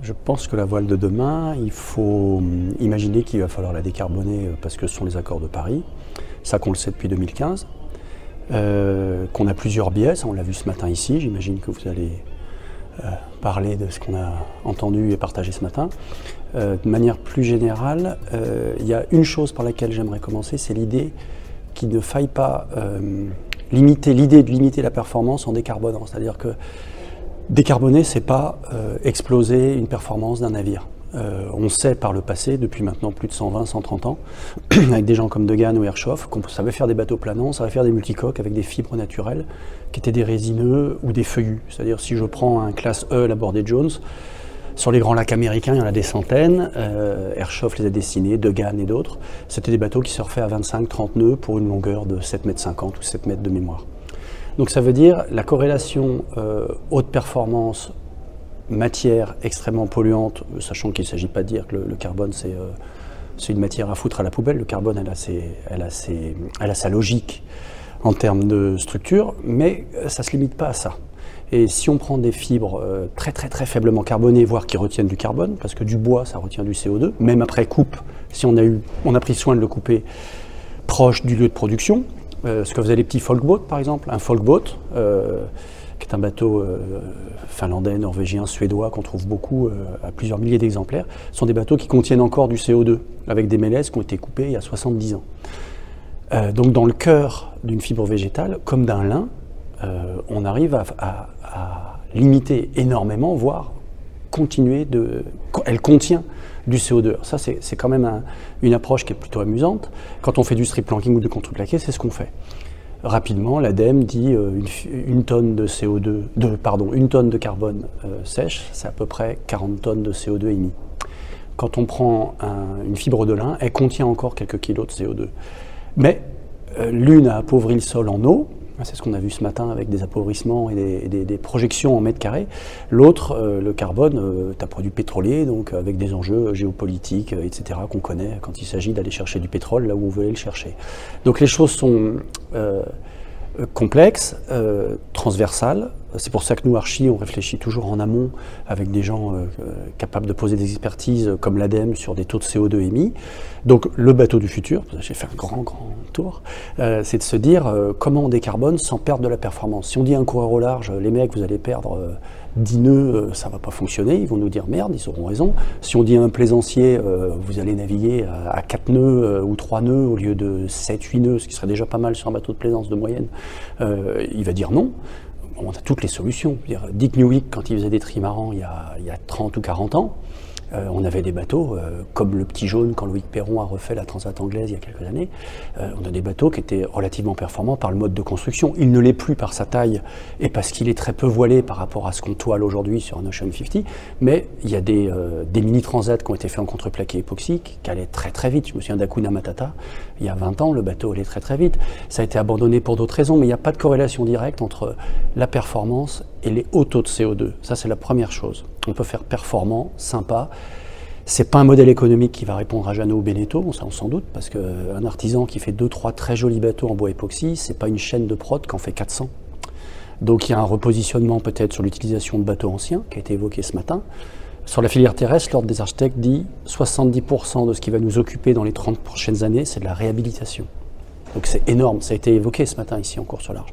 Je pense que la voile de demain, il faut imaginer qu'il va falloir la décarboner parce que ce sont les accords de Paris, ça qu'on le sait depuis 2015, qu'on a plusieurs biais, ça on l'a vu ce matin ici, j'imagine que vous allez parler de ce qu'on a entendu et partagé ce matin. De manière plus générale, il y a une chose par laquelle j'aimerais commencer, c'est l'idée qu'il ne faille pas l'idée de limiter la performance en décarbonant, c'est-à-dire que décarboner, c'est pas exploser une performance d'un navire. On sait par le passé, depuis maintenant plus de 120, 130 ans, avec des gens comme Degan ou Herreshoff, qu'on savait faire des bateaux planants, on savait faire des multicoques avec des fibres naturelles qui étaient des résineux ou des feuillus. C'est-à-dire si je prends un classe E à la Bordée Jones, sur les grands lacs américains, il y en a des centaines, Herreshoff les a dessinés, Degan et d'autres. C'était des bateaux qui surfaient à 25-30 nœuds pour une longueur de 7,50 m ou 7 mètres de mémoire. Donc ça veut dire la corrélation haute performance, matière extrêmement polluante, sachant qu'il ne s'agit pas de dire que le carbone c'est une matière à foutre à la poubelle, le carbone elle a sa logique en termes de structure, mais ça ne se limite pas à ça. Et si on prend des fibres très faiblement carbonées, voire qui retiennent du carbone, parce que du bois ça retient du CO2, même après coupe, si on a pris soin de le couper proche du lieu de production, ce que faisaient les petits folkboats par exemple, un folkboat qui est un bateau finlandais, norvégien, suédois qu'on trouve beaucoup à plusieurs milliers d'exemplaires, sont des bateaux qui contiennent encore du CO2 avec des mélèzes qui ont été coupés il y a 70 ans. Donc dans le cœur d'une fibre végétale, comme d'un lin, on arrive à limiter énormément, voire continuer elle contient du CO2. Ça, c'est quand même une approche qui est plutôt amusante. Quand on fait du strip planking ou du contreplaqué, c'est ce qu'on fait. Rapidement, l'ADEME dit une tonne de CO2, une tonne de carbone sèche, c'est à peu près 40 tonnes de CO2 émis. Quand on prend une fibre de lin, elle contient encore quelques kilos de CO2. Mais l'une a appauvri le sol en eau, c'est ce qu'on a vu ce matin avec des appauvrissements et des projections en mètres carrés. L'autre, le carbone, est un produit pétrolier, donc avec des enjeux géopolitiques, etc., qu'on connaît quand il s'agit d'aller chercher du pétrole là où on veut aller le chercher. Donc les choses sont complexes, transversales. C'est pour ça que nous, Archi, on réfléchit toujours en amont avec des gens capables de poser des expertises comme l'ADEME sur des taux de CO2 émis. Donc le bateau du futur, j'ai fait un grand tour, c'est de se dire comment on décarbone sans perdre de la performance. Si on dit à un coureur au large, les mecs, vous allez perdre 10 nœuds, ça ne va pas fonctionner, ils vont nous dire merde, ils auront raison. Si on dit à un plaisancier, vous allez naviguer à 4 nœuds ou 3 nœuds au lieu de 7-8 nœuds, ce qui serait déjà pas mal sur un bateau de plaisance de moyenne, il va dire non. On a toutes les solutions. Dick Newick, quand il faisait des trimarans il y a 30 ou 40 ans, on avait des bateaux comme le Petit Jaune quand Loïc Perron a refait la Transat anglaise il y a quelques années. On a des bateaux qui étaient relativement performants par le mode de construction. Il ne l'est plus par sa taille et parce qu'il est très peu voilé par rapport à ce qu'on toile aujourd'hui sur un Ocean 50. Mais il y a des mini transats qui ont été faits en contreplaqué époxy qui allaient très vite. Je me souviens d'Akuna Matata. Il y a 20 ans, le bateau allait très vite. Ça a été abandonné pour d'autres raisons, mais il n'y a pas de corrélation directe entre la performance et les hauts taux de CO2. Ça, c'est la première chose. On peut faire performant, sympa. C'est pas un modèle économique qui va répondre à Jeannot ou Beneteau, on s'en doute, parce qu'un artisan qui fait 2-3 très jolis bateaux en bois époxy, c'est pas une chaîne de prod qui en fait 400. Donc il y a un repositionnement peut-être sur l'utilisation de bateaux anciens, qui a été évoqué ce matin. Sur la filière terrestre, l'Ordre des architectes dit 70% de ce qui va nous occuper dans les 30 prochaines années, c'est de la réhabilitation. Donc c'est énorme, ça a été évoqué ce matin ici en course au large.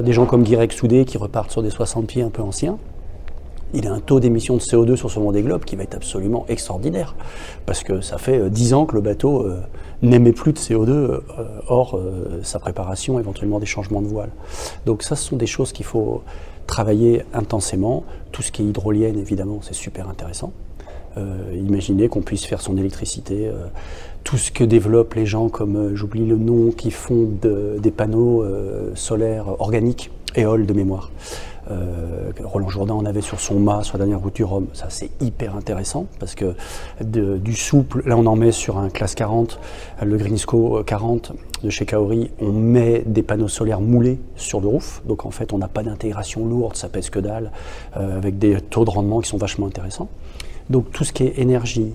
Des gens comme Guirec Soudé qui repartent sur des 60 pieds un peu anciens. Il a un taux d'émission de CO2 sur ce Vendée Globe qui va être absolument extraordinaire. Parce que ça fait 10 ans que le bateau n'émet plus de CO2 hors sa préparation, éventuellement des changements de voile. Donc ça, ce sont des choses qu'il faut travailler intensément. Tout ce qui est hydrolienne, évidemment, c'est super intéressant. Imaginez qu'on puisse faire son électricité. Tout ce que développent les gens comme, j'oublie le nom, qui font des panneaux solaires organiques, éole de mémoire. Roland Jourdain en avait sur son mât sur la dernière route du Rhum. Ça, c'est hyper intéressant parce que du souple, là on en met sur un classe 40, le Greensco 40 de chez Kaori, on met des panneaux solaires moulés sur le roof. Donc en fait, on n'a pas d'intégration lourde, ça pèse que dalle, avec des taux de rendement qui sont vachement intéressants. Donc tout ce qui est énergie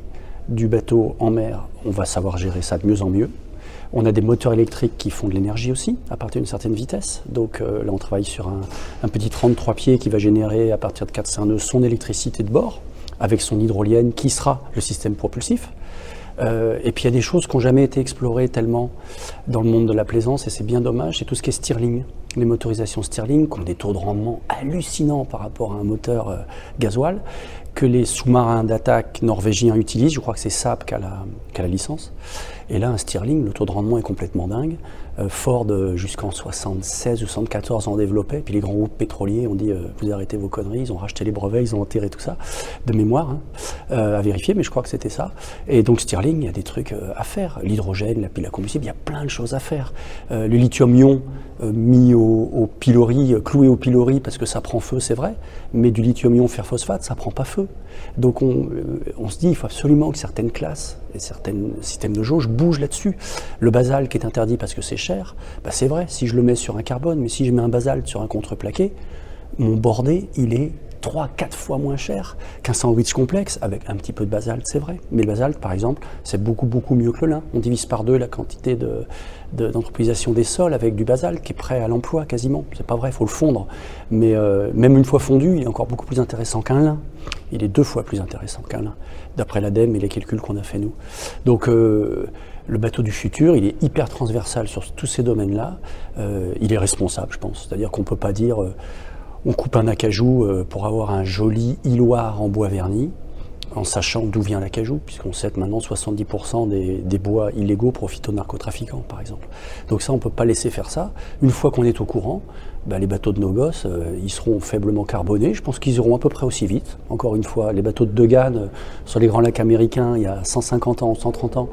du bateau en mer, on va savoir gérer ça de mieux en mieux. On a des moteurs électriques qui font de l'énergie aussi, à partir d'une certaine vitesse. Donc là, on travaille sur un petit 33 pieds qui va générer, à partir de 4-5 nœuds, son électricité de bord. avec son hydrolienne qui sera le système propulsif. Et puis il y a des choses qui n'ont jamais été explorées tellement dans le monde de la plaisance, et c'est bien dommage, c'est tout ce qui est Stirling. Les motorisations Stirling qui ont des taux de rendement hallucinants par rapport à un moteur gasoil, que les sous-marins d'attaque norvégiens utilisent. Je crois que c'est Saab qui a la licence. Et là, un Stirling, le taux de rendement est complètement dingue. Ford, jusqu'en 76 ou 74, en développait. Puis les grands groupes pétroliers ont dit vous arrêtez vos conneries. Ils ont racheté les brevets, ils ont enterré tout ça, de mémoire, à vérifier, mais je crois que c'était ça. Et donc Stirling, il y a des trucs à faire. L'hydrogène, la pile à combustible, il y a plein de choses à faire. Le lithium-ion mis au pilori, cloué au pilori parce que ça prend feu, c'est vrai, mais du lithium-ion fer phosphate, ça prend pas feu. Donc on se dit il faut absolument que certaines classes et certains systèmes de jauge bougent là-dessus. Le basalte qui est interdit parce que c'est cher, bah c'est vrai, si je le mets sur un carbone, mais si je mets un basalte sur un contreplaqué, mon bordé, il est 3-4 fois moins cher qu'un sandwich complexe avec un petit peu de basalte, c'est vrai. Mais le basalte, par exemple, c'est beaucoup mieux que le lin. On divise par 2 la quantité d'anthropisation des sols avec du basalte qui est prêt à l'emploi quasiment. C'est pas vrai, il faut le fondre. Mais même une fois fondu, il est encore beaucoup plus intéressant qu'un lin. Il est 2 fois plus intéressant qu'un lin, d'après l'ADEME et les calculs qu'on a fait nous. Donc le bateau du futur, il est hyper transversal sur tous ces domaines-là. Il est responsable, je pense. C'est-à-dire qu'on ne peut pas dire on coupe un acajou pour avoir un joli hiloire en bois verni, en sachant d'où vient l'acajou, puisqu'on sait que maintenant 70% des bois illégaux profitent aux narcotrafiquants, par exemple. Donc ça, on ne peut pas laisser faire ça. Une fois qu'on est au courant, bah, les bateaux de nos gosses, ils seront faiblement carbonés. Je pense qu'ils iront à peu près aussi vite. Encore une fois, les bateaux de Degan sur les grands lacs américains, il y a 150 ans, 130 ans,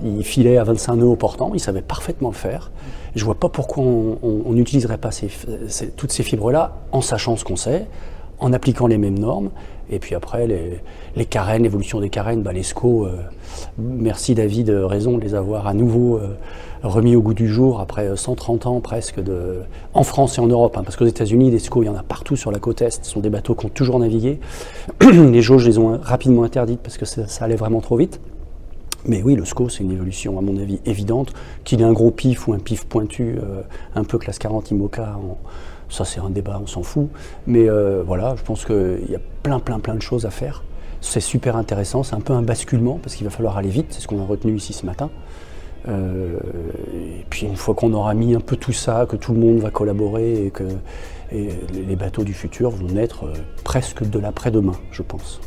ils filaient à 25 nœuds au portant, ils savaient parfaitement le faire. Je ne vois pas pourquoi on n'utiliserait pas toutes ces fibres-là en sachant ce qu'on sait, en appliquant les mêmes normes. Et puis après, les carènes, l'évolution des carènes, bah, les SCO, merci David, raison de les avoir à nouveau remis au goût du jour après 130 ans presque en France et en Europe, hein, parce qu'aux États-Unis, des SCO, il y en a partout sur la côte Est, ce sont des bateaux qui ont toujours navigué. Les jauges les ont rapidement interdites parce que ça allait vraiment trop vite. Mais oui, le SCO, c'est une évolution, à mon avis, évidente. Qu'il ait un gros pif ou un pif pointu, un peu classe 40 IMOCA, ça c'est un débat, on s'en fout. Mais voilà, je pense qu'il y a plein de choses à faire. C'est super intéressant, c'est un peu un basculement, parce qu'il va falloir aller vite, c'est ce qu'on a retenu ici ce matin. Et puis une fois qu'on aura mis un peu tout ça, que tout le monde va collaborer, et les bateaux du futur vont naître presque de l'après-demain, je pense.